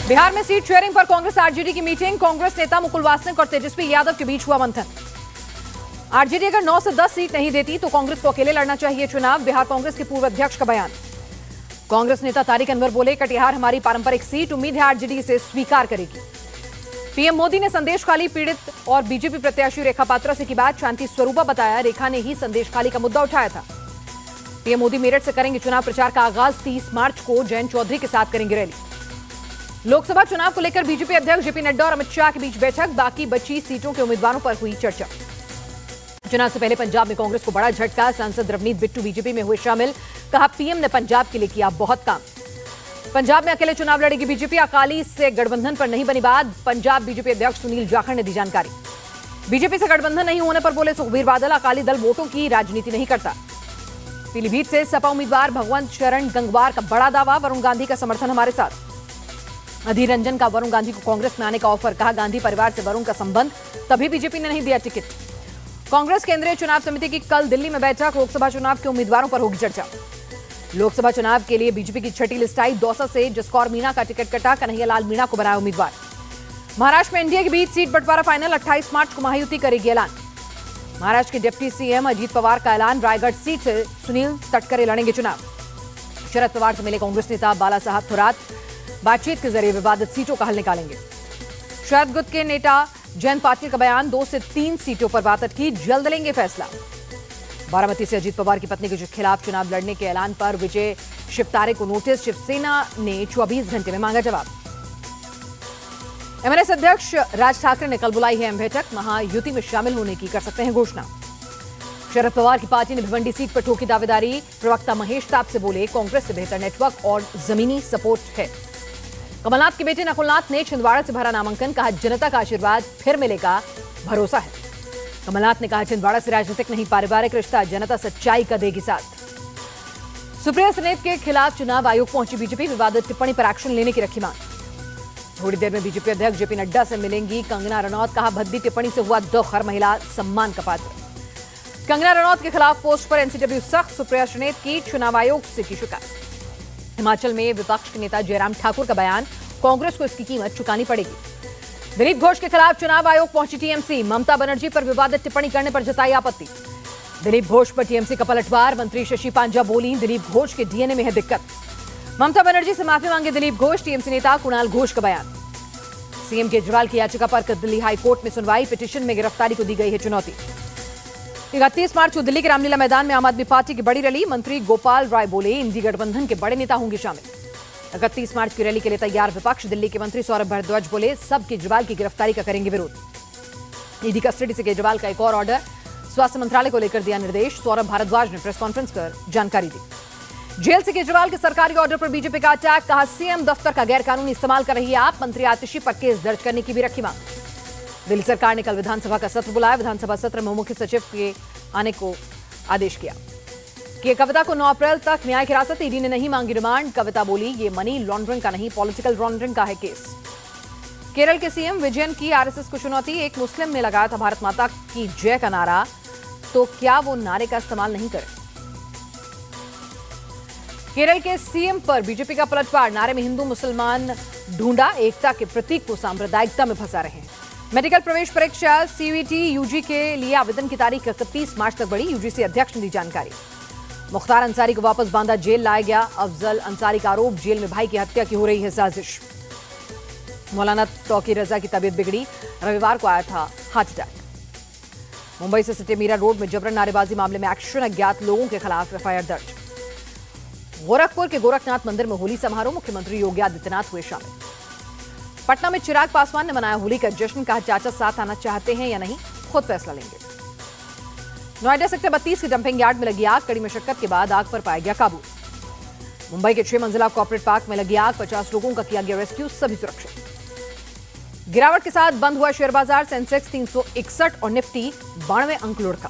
बिहार में seat sharing पर Congress RJD की मीटिंग। कांग्रेस नेता मुकुल वासनिक और तेजस्वी यादव के बीच हुआ मंथन। आरजेडी अगर 9 से 10 सीट नहीं देती तो कांग्रेस को अकेले लड़ना चाहिए चुनाव। बिहार कांग्रेस के पूर्व अध्यक्ष का बयान। कांग्रेस नेता तारिक अनवर बोले, कटिहार हमारी पारंपरिक सीट, उम्मीद है आरजेडी इसे स्वीकार करेगी। पीएम मोदी ने संदेश खाली पीड़ित और बीजेपी प्रत्याशी रेखा पात्रा से की बात। शांति स्वरूपा बताया, रेखा ने ही संदेश खाली का मुद्दा उठाया था। पीएम मोदी मेरठ से करेंगे चुनाव प्रचार का आगाज। 30 मार्च को जयंत चौधरी के साथ करेंगे रैली। लोकसभा चुनाव को लेकर बीजेपी अध्यक्ष जेपी नड्डा और अमित शाह के बीच बैठक। बाकी बची सीटों के उम्मीदवारों पर हुई चर्चा। चुनाव से पहले पंजाब में कांग्रेस को बड़ा झटका। सांसद रवनीत बिट्टू बीजेपी में हुए शामिल। कहा, पीएम ने पंजाब के लिए किया बहुत काम। पंजाब में अकेले चुनाव लड़ेगी बीजेपी। अकाली से गठबंधन पर नहीं बनी बात। पंजाब बीजेपी अध्यक्ष सुनील जाखड़ ने दी जानकारी। बीजेपी से गठबंधन नहीं होने पर बोले सुखबीर बादल, अकाली दल वोटों की राजनीति नहीं करता। पीलीभीत से सपा उम्मीदवार भगवंत शरण गंगवार का बड़ा दावा, वरुण गांधी का समर्थन हमारे साथ। अधीर रंजन का वरुण गांधी को कांग्रेस में आने का ऑफर। कहा, गांधी परिवार से वरुण का संबंध, तभी बीजेपी ने नहीं दिया टिकट। कांग्रेस केंद्रीय चुनाव समिति की कल दिल्ली में बैठक। लोकसभा चुनाव के उम्मीदवारों पर होगी चर्चा। लोकसभा चुनाव के लिए बीजेपी की छठी लिस्ट आई। दौसा से जसकौर मीणा का टिकट कटा। कन्हैयालाल मीणा को बनाया उम्मीदवार। महाराष्ट्र में एनडीए के बीच सीट बंटवारा फाइनल। 28 मार्च को महायुति करेगी ऐलान। महाराष्ट्र के डिप्टी सीएम अजीत पवार का ऐलान। रायगढ़ सीट से सुनील तटकरे लड़ेंगे चुनाव। शरद पवार से मिले कांग्रेस नेता बाला साहब थोरात। बातचीत के जरिए विवादित सीटों का हल निकालेंगे। शरद गुट के नेता जयंत पाटिल का बयान, 2 से 3 सीटों पर बात अटकी, जल्द लेंगे फैसला। बारामती से अजीत पवार की पत्नी के खिलाफ चुनाव लड़ने के ऐलान पर विजय शिवतारे को नोटिस। शिवसेना ने 24 घंटे में मांगा जवाब। एमएनएस अध्यक्ष राज ठाकरे ने कल बुलाई है अहम बैठक। महायुति में शामिल होने की कर सकते हैं घोषणा। शरद पवार की पार्टी ने भिवंडी सीट पर ठोकी दावेदारी। प्रवक्ता महेश ताप से बोले, कांग्रेस से बेहतर नेटवर्क और जमीनी सपोर्ट है। कमलनाथ के बेटे नकुलनाथ ने छिंदवाड़ा से भरा नामांकन। कहा, जनता का आशीर्वाद फिर मिलेगा, भरोसा है। कमलनाथ ने कहा, छिंदवाड़ा से राजनीतिक नहीं पारिवारिक रिश्ता, जनता सच्चाई का देगी साथ। सुप्रिया सुनेत के खिलाफ चुनाव आयोग पहुंची बीजेपी। विवादित टिप्पणी पर एक्शन लेने की रखी मांग। थोड़ी देर में बीजेपी अध्यक्ष जेपी नड्डा से मिलेंगी कंगना रनौत। कहा, भद्दी टिप्पणी से हुआ दुख, हर महिला सम्मान का पात्र। कंगना रनौत के खिलाफ पोस्ट पर एनसीडब्ल्यू सख्त। सुप्रिया सुनेत की चुनाव आयोग से की शिकायत। हिमाचल में विपक्ष के नेता जयराम ठाकुर का बयान, कांग्रेस को इसकी कीमत चुकानी पड़ेगी। दिलीप घोष के खिलाफ चुनाव आयोग पहुंची टीएमसी। ममता बनर्जी पर विवादित टिप्पणी करने पर जताई आपत्ति। दिलीप घोष पर टीएमसी का पलटवार। मंत्री शशि पांजा बोली, दिलीप घोष के डीएनए में है दिक्कत। ममता बनर्जी से माफी मांगे दिलीप घोष। टीएमसी नेता कुणाल घोष का बयान। सीएम केजरीवाल की याचिका पर दिल्ली हाईकोर्ट में सुनवाई। पिटीशन में गिरफ्तारी को दी गई है चुनौती। 31 मार्च को दिल्ली के रामलीला मैदान में आम आदमी पार्टी की बड़ी रैली। मंत्री गोपाल राय बोले, इंडी गठबंधन के बड़े नेता होंगे शामिल। 31 मार्च की रैली के लिए तैयार विपक्ष। दिल्ली के मंत्री सौरभ भारद्वाज बोले, सब केजरीवाल की गिरफ्तारी का करेंगे विरोध। ईडी कस्टडी से केजरीवाल का एक और ऑर्डर। स्वास्थ्य मंत्रालय को लेकर दिया निर्देश। सौरभ भारद्वाज ने प्रेस कॉन्फ्रेंस कर जानकारी दी। जेल से केजरीवाल के सरकारी ऑर्डर पर बीजेपी का अटैक। कहा, सीएम दफ्तर का गैरकानूनी इस्तेमाल कर रही है आप। मंत्री आतिशी पर केस दर्ज करने की भी रखी मांग। दिल्ली सरकार ने कल विधानसभा का सत्र बुलाया। विधानसभा सत्र में मुख्य सचिव के आने को आदेश किया कि कविता को 9 अप्रैल तक न्यायिक हिरासत। ईडी ने नहीं मांगी रिमांड। कविता बोली, ये मनी लॉन्ड्रिंग का नहीं, पॉलिटिकल लॉन्ड्रिंग का है केस। केरल के सीएम विजयन की आरएसएस को चुनौती। एक मुस्लिम ने लगाया था भारत माता की जय का नारा, तो क्या वो नारे का इस्तेमाल नहीं करे। केरल के सीएम पर बीजेपी का पलटवार। नारे में हिंदू मुसलमान ढूंढा, एकता के प्रतीक को सांप्रदायिकता में फंसा रहे हैं। मेडिकल प्रवेश परीक्षा सीयूईटी यूजी के लिए आवेदन की तारीख 31 मार्च तक बढ़ी। यूजीसी अध्यक्ष ने दी जानकारी। मुख्तार अंसारी को वापस बांदा जेल लाया गया। अफजल अंसारी का आरोप, जेल में भाई की हत्या की हो रही है साजिश। मौलाना तौकीर रजा की तबीयत बिगड़ी। रविवार को आया था हार्ट अटैक। मुंबई से सटे मीरा रोड में जबरन नारेबाजी मामले में एक्शन। अज्ञात लोगों के खिलाफ एफआईआर दर्ज। गोरखपुर के गोरखनाथ मंदिर में होली समारोह। मुख्यमंत्री योगी आदित्यनाथ हुए शामिल। पटना में चिराग पासवान ने मनाया होली का जश्न। कहा, चाचा साथ आना चाहते हैं या नहीं, खुद फैसला लेंगे। नोएडा सेक्टर 32 के डंपिंग यार्ड में लगी आग। कड़ी मशक्कत के बाद आग पर पाया गया काबू। मुंबई के 6 मंजिला कॉर्पोरेट पार्क में लगी आग। 50 लोगों का किया गया रेस्क्यू, सभी सुरक्षित। गिरावट के साथ बंद हुआ शेयर बाजार। सेंसेक्स 361 और निफ्टी 92 अंक लुढ़का।